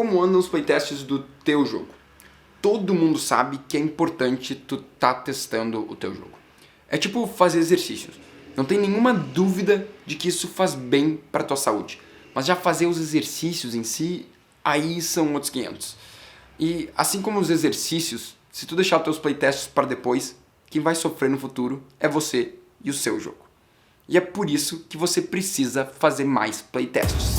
Como andam os playtests do teu jogo? Todo mundo sabe que é importante tu tá testando o teu jogo. É tipo fazer exercícios. Não tem nenhuma dúvida de que isso faz bem para tua saúde. Mas já fazer os exercícios em si, aí são outros 500. E assim como os exercícios, se tu deixar teus playtests para depois, quem vai sofrer no futuro é você e o seu jogo. E é por isso que você precisa fazer mais playtests.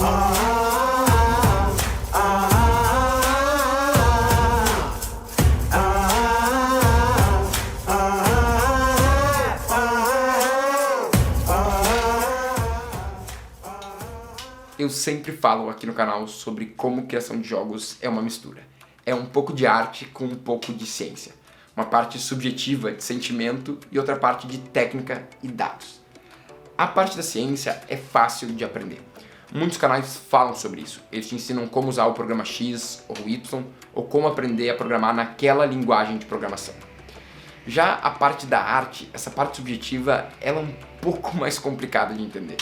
Eu sempre falo aqui no canal sobre como criação de jogos é uma mistura. É um pouco de arte com um pouco de ciência. Uma parte subjetiva de sentimento e outra parte de técnica e dados. A parte da ciência é fácil de aprender. Muitos canais falam sobre isso. Eles te ensinam como usar o programa X ou Y ou como aprender a programar naquela linguagem de programação. Já a parte da arte, essa parte subjetiva, ela é um pouco mais complicada de entender.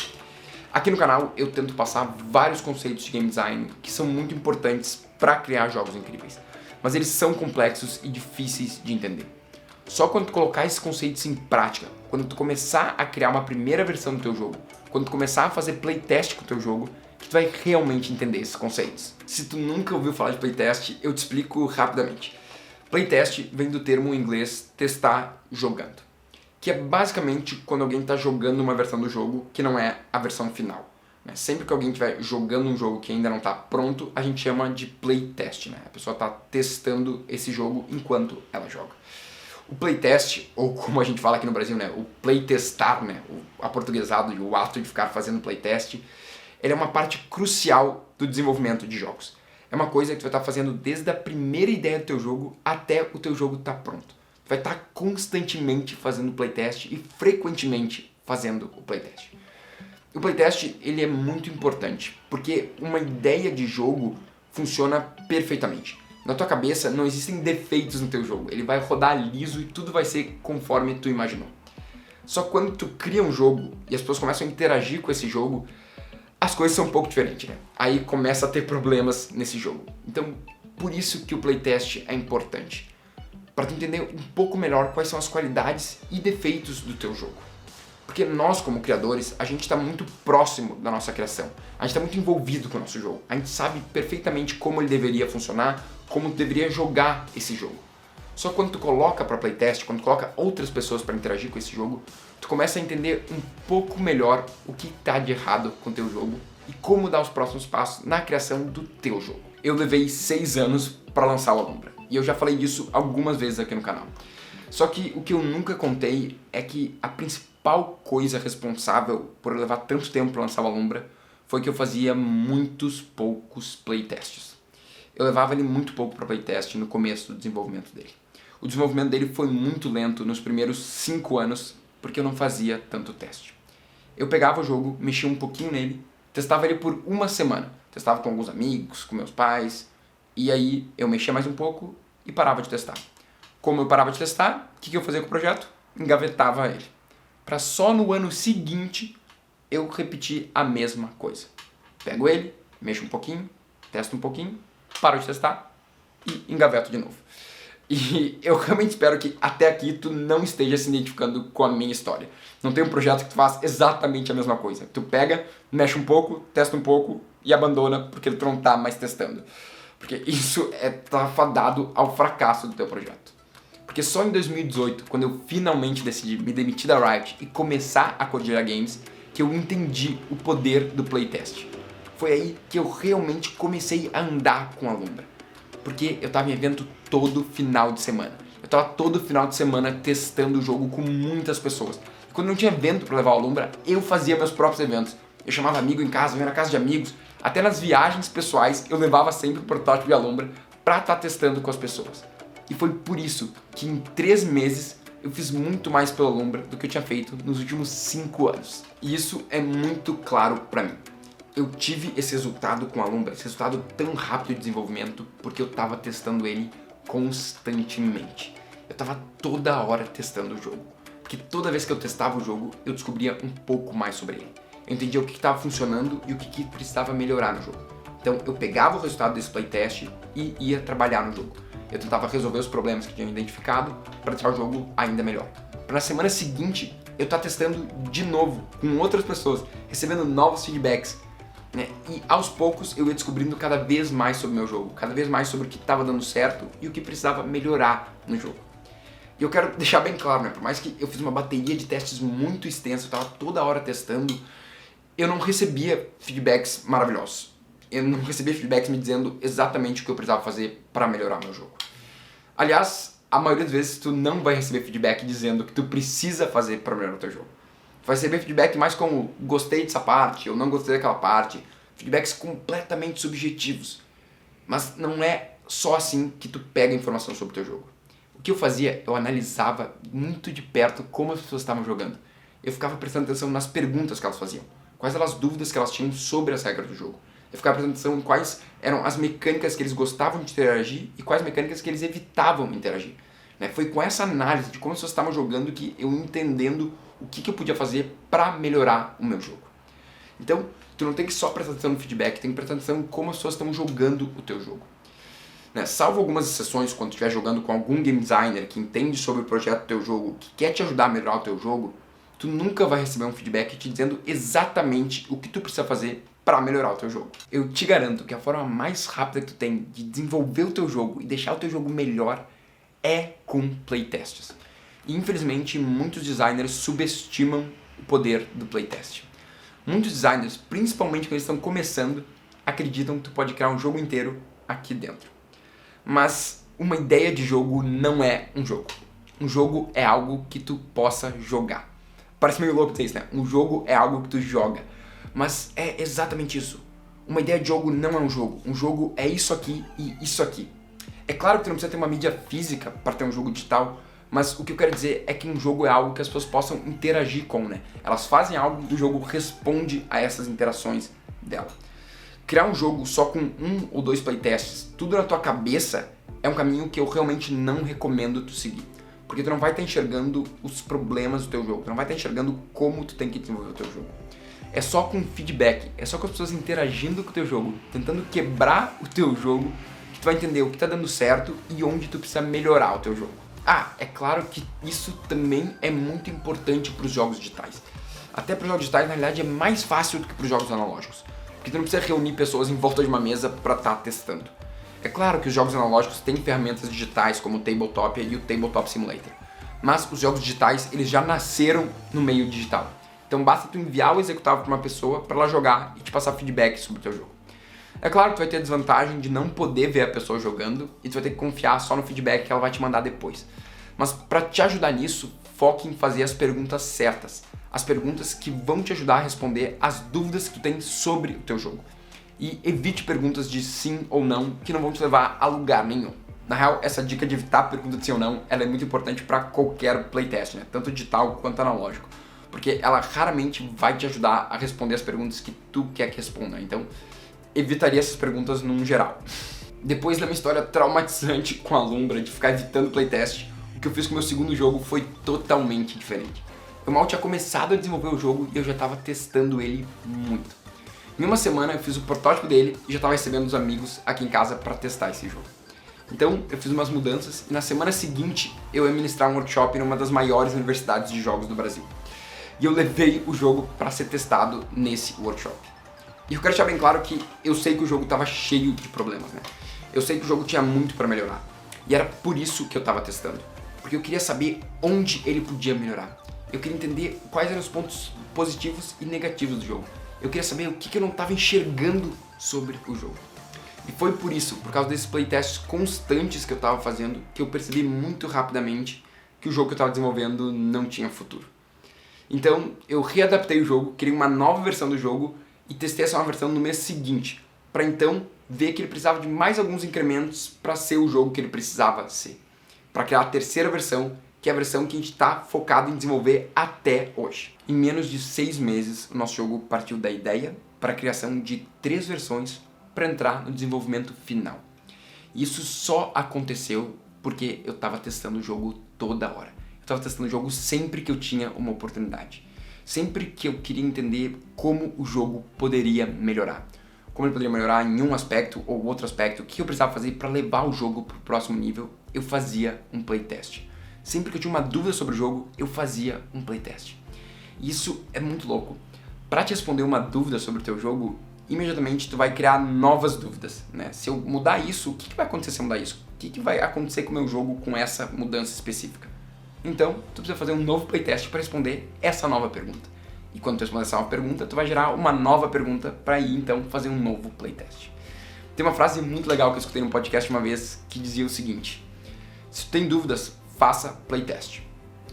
Aqui no canal eu tento passar vários conceitos de game design que são muito importantes para criar jogos incríveis, mas eles são complexos e difíceis de entender. Só quando tu colocar esses conceitos em prática, quando tu começar a criar uma primeira versão do teu jogo, quando tu começar a fazer playtest com o teu jogo, que tu vai realmente entender esses conceitos. Se tu nunca ouviu falar de playtest, eu te explico rapidamente. Playtest vem do termo em inglês testar jogando, que é basicamente quando alguém está jogando uma versão do jogo que não é a versão final. Sempre que alguém estiver jogando um jogo que ainda não está pronto, a gente chama de playtest. A pessoa está testando esse jogo enquanto ela joga. O playtest, ou como a gente fala aqui no Brasil, o playtestar, o aportuguesado e o ato de ficar fazendo playtest, ele é uma parte crucial do desenvolvimento de jogos. É uma coisa que tu vai estar fazendo desde a primeira ideia do teu jogo até o teu jogo estar pronto. Vai estar constantemente fazendo playtest e frequentemente fazendo o playtest. O playtest ele é muito importante, porque uma ideia de jogo funciona perfeitamente. Na tua cabeça não existem defeitos no teu jogo, ele vai rodar liso e tudo vai ser conforme tu imaginou. Só quando tu cria um jogo e as pessoas começam a interagir com esse jogo, as coisas são um pouco diferentes, Aí começa a ter problemas nesse jogo. Então, por isso que o playtest é importante. Para tu entender um pouco melhor quais são as qualidades e defeitos do teu jogo. Porque nós, como criadores, a gente está muito próximo da nossa criação. A gente está muito envolvido com o nosso jogo. A gente sabe perfeitamente como ele deveria funcionar, como tu deveria jogar esse jogo. Só quando tu coloca para playtest, quando tu coloca outras pessoas para interagir com esse jogo, tu começa a entender um pouco melhor o que está de errado com o teu jogo e como dar os próximos passos na criação do teu jogo. Eu levei 6 anos para lançar o Alumbra. E eu já falei disso algumas vezes aqui no canal. Só que o que eu nunca contei é que a principal coisa responsável por levar tanto tempo para lançar o Alumbra foi que eu fazia muitos poucos playtests. Eu levava ele muito pouco para playtest no começo do desenvolvimento dele. O desenvolvimento dele foi muito lento nos primeiros 5 anos porque eu não fazia tanto teste. Eu pegava o jogo, mexia um pouquinho nele, testava ele por uma semana. Testava com alguns amigos, com meus pais, e aí eu mexia mais um pouco e parava de testar. Como eu parava de testar, o que eu fazia com o projeto? Engavetava ele. Para só no ano seguinte eu repetir a mesma coisa. Pego ele, mexo um pouquinho, testo um pouquinho, paro de testar e engaveto de novo. E eu realmente espero que até aqui tu não esteja se identificando com a minha história. Não tem um projeto que tu faz exatamente a mesma coisa. Tu pega, mexe um pouco, testa um pouco e abandona porque tu não tá mais testando. Porque isso tá fadado ao fracasso do teu projeto. Porque só em 2018, quando eu finalmente decidi me demitir da Riot e começar a Codilha Games, que eu entendi o poder do playtest. Foi aí que eu realmente comecei a andar com a Alumbra. Porque eu tava em evento todo final de semana. Eu tava todo final de semana testando o jogo com muitas pessoas. E quando não tinha evento para levar a Alumbra, eu fazia meus próprios eventos. Eu chamava amigo em casa, eu ia na casa de amigos. Até nas viagens pessoais, eu levava sempre o protótipo de Alumbra para estar testando com as pessoas. E foi por isso que em 3 meses eu fiz muito mais pelo Alumbra do que eu tinha feito nos últimos 5 anos. E isso é muito claro para mim. Eu tive esse resultado com a Alumbra, esse resultado tão rápido de desenvolvimento, porque eu estava testando ele constantemente. Eu estava toda hora testando o jogo. Porque toda vez que eu testava o jogo, eu descobria um pouco mais sobre ele. Eu entendia o que estava funcionando e o que precisava melhorar no jogo. Então eu pegava o resultado desse playtest e ia trabalhar no jogo. Eu tentava resolver os problemas que tinha identificado para deixar o jogo ainda melhor. Para na semana seguinte eu estar testando de novo com outras pessoas, recebendo novos feedbacks, né? E aos poucos eu ia descobrindo cada vez mais sobre o meu jogo, cada vez mais sobre o que estava dando certo e o que precisava melhorar no jogo. E eu quero deixar bem claro, né? Por mais que eu fiz uma bateria de testes muito extensa, eu estava toda hora testando, eu não recebia feedbacks maravilhosos. Eu não recebia feedbacks me dizendo exatamente o que eu precisava fazer para melhorar meu jogo. Aliás, a maioria das vezes tu não vai receber feedback dizendo o que tu precisa fazer para melhorar o teu jogo. Tu vai receber feedback mais como gostei dessa parte ou não gostei daquela parte. Feedbacks completamente subjetivos. Mas não é só assim que tu pega informação sobre o teu jogo. O que eu fazia, eu analisava muito de perto como as pessoas estavam jogando. Eu ficava prestando atenção nas perguntas que elas faziam. Quais eram as dúvidas que elas tinham sobre as regras do jogo. Eu ficava prestando atenção em quais eram as mecânicas que eles gostavam de interagir e quais mecânicas que eles evitavam interagir. Foi com essa análise de como as pessoas estavam jogando que eu ia entendendo o que eu podia fazer para melhorar o meu jogo. Então, tu não tem que só prestar atenção no feedback, tem que prestar atenção em como as pessoas estão jogando o teu jogo. Salvo algumas exceções, quando tu estiver jogando com algum game designer que entende sobre o projeto do teu jogo, que quer te ajudar a melhorar o teu jogo, tu nunca vai receber um feedback te dizendo exatamente o que tu precisa fazer para melhorar o teu jogo. Eu te garanto que a forma mais rápida que tu tem de desenvolver o teu jogo e deixar o teu jogo melhor é com playtests. E infelizmente muitos designers subestimam o poder do playtest. Muitos designers, principalmente quando eles estão começando, acreditam que tu pode criar um jogo inteiro aqui dentro. Mas uma ideia de jogo não é um jogo. Um jogo é algo que tu possa jogar. Parece meio louco dizer isso, né? Um jogo é algo que tu joga. Mas é exatamente isso. Uma ideia de jogo não é um jogo. Um jogo é isso aqui e isso aqui. É claro que tu não precisa ter uma mídia física para ter um jogo digital, mas o que eu quero dizer é que um jogo é algo que as pessoas possam interagir com, né? Elas fazem algo e o jogo responde a essas interações dela. Criar um jogo só com 1 ou 2 playtests, tudo na tua cabeça, é um caminho que eu realmente não recomendo tu seguir. Porque tu não vai estar enxergando os problemas do teu jogo, tu não vai estar enxergando como tu tem que desenvolver o teu jogo. É só com feedback, é só com as pessoas interagindo com o teu jogo, tentando quebrar o teu jogo, que tu vai entender o que está dando certo e onde tu precisa melhorar o teu jogo. É claro que isso também é muito importante para os jogos digitais. Até para os jogos digitais, na realidade, é mais fácil do que para os jogos analógicos. Porque tu não precisa reunir pessoas em volta de uma mesa para estar testando. É claro que os jogos analógicos têm ferramentas digitais como o Tabletop e o Tabletop Simulator. Mas os jogos digitais, eles já nasceram no meio digital. Então basta tu enviar o executável para uma pessoa para ela jogar e te passar feedback sobre o teu jogo. É claro que tu vai ter a desvantagem de não poder ver a pessoa jogando e tu vai ter que confiar só no feedback que ela vai te mandar depois. Mas para te ajudar nisso, foque em fazer as perguntas certas. As perguntas que vão te ajudar a responder as dúvidas que tu tem sobre o teu jogo. E evite perguntas de sim ou não que não vão te levar a lugar nenhum. Na real, essa dica de evitar pergunta de sim ou não, ela é muito importante para qualquer playtest, né? Tanto digital quanto analógico. Porque ela raramente vai te ajudar a responder as perguntas que tu quer que responda. Então, evitaria essas perguntas num geral. Depois da minha história traumatizante com a Lumbra de ficar evitando playtest, o que eu fiz com o meu segundo jogo foi totalmente diferente. Eu mal tinha começado a desenvolver o jogo e eu já estava testando ele muito. Em uma semana eu fiz o protótipo dele e já estava recebendo os amigos aqui em casa para testar esse jogo. Então eu fiz umas mudanças e na semana seguinte eu ia ministrar um workshop em uma das maiores universidades de jogos do Brasil. E eu levei o jogo para ser testado nesse workshop. E eu quero deixar bem claro que eu sei que o jogo estava cheio de problemas, né? Eu sei que o jogo tinha muito para melhorar. E era por isso que eu estava testando. Porque eu queria saber onde ele podia melhorar. Eu queria entender quais eram os pontos positivos e negativos do jogo. Eu queria saber o que eu não estava enxergando sobre o jogo. E foi por isso, por causa desses playtests constantes que eu estava fazendo, que eu percebi muito rapidamente que o jogo que eu estava desenvolvendo não tinha futuro. Então eu readaptei o jogo, criei uma nova versão do jogo e testei essa nova versão no mês seguinte, para então ver que ele precisava de mais alguns incrementos para ser o jogo que ele precisava ser. Para criar a terceira versão, que é a versão que a gente está focado em desenvolver até hoje. Em menos de 6 meses, o nosso jogo partiu da ideia para a criação de 3 versões para entrar no desenvolvimento final. Isso só aconteceu porque eu estava testando o jogo toda hora. Eu estava testando o jogo sempre que eu tinha uma oportunidade. Sempre que eu queria entender como o jogo poderia melhorar. como ele poderia melhorar em um aspecto ou outro aspecto, o que eu precisava fazer para levar o jogo para o próximo nível, eu fazia um playtest. Sempre que eu tinha uma dúvida sobre o jogo, eu fazia um playtest. E isso é muito louco. Para te responder uma dúvida sobre o teu jogo, imediatamente tu vai criar novas dúvidas, né? Se eu mudar isso, o que vai acontecer se eu mudar isso? O que vai acontecer com o meu jogo com essa mudança específica? Então, tu precisa fazer um novo playtest para responder essa nova pergunta. E quando tu responder essa nova pergunta, tu vai gerar uma nova pergunta para ir então fazer um novo playtest. Tem uma frase muito legal que eu escutei no podcast uma vez que dizia o seguinte: se tu tem dúvidas, faça playtest.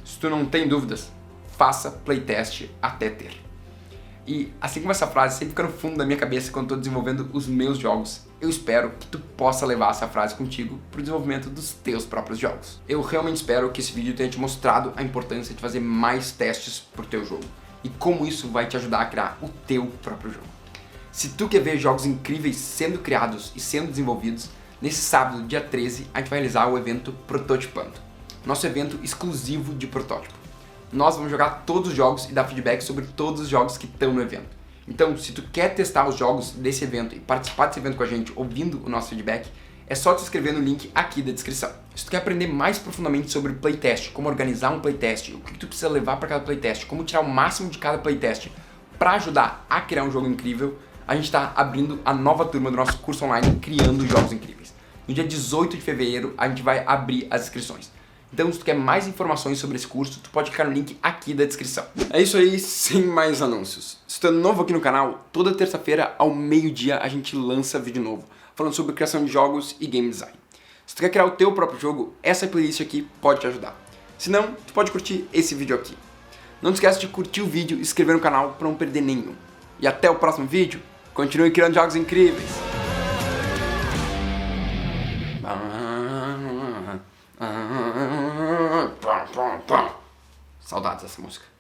Se tu não tem dúvidas, faça playtest até ter. E assim como essa frase sempre fica no fundo da minha cabeça quando estou desenvolvendo os meus jogos, eu espero que tu possa levar essa frase contigo para o desenvolvimento dos teus próprios jogos. Eu realmente espero que esse vídeo tenha te mostrado a importância de fazer mais testes para o teu jogo e como isso vai te ajudar a criar o teu próprio jogo. Se tu quer ver jogos incríveis sendo criados e sendo desenvolvidos, nesse sábado, dia 13, a gente vai realizar o evento Prototipando, nosso evento exclusivo de protótipo. Nós vamos jogar todos os jogos e dar feedback sobre todos os jogos que estão no evento. Então, se tu quer testar os jogos desse evento e participar desse evento com a gente, ouvindo o nosso feedback, é só te inscrever no link aqui da descrição. Se tu quer aprender mais profundamente sobre playtest, como organizar um playtest, o que tu precisa levar para cada playtest, como tirar o máximo de cada playtest para ajudar a criar um jogo incrível, a gente está abrindo a nova turma do nosso curso online Criando Jogos Incríveis. No dia 18 de fevereiro, a gente vai abrir as inscrições. Então, se tu quer mais informações sobre esse curso, tu pode clicar no link aqui da descrição. É isso aí, sem mais anúncios. Se tu é novo aqui no canal, toda terça-feira ao meio-dia a gente lança vídeo novo, falando sobre criação de jogos e game design. Se tu quer criar o teu próprio jogo, essa playlist aqui pode te ajudar. Se não, tu pode curtir esse vídeo aqui. Não te esqueça de curtir o vídeo e se inscrever no canal para não perder nenhum. E até o próximo vídeo, continue criando jogos incríveis! Saudades dessa música.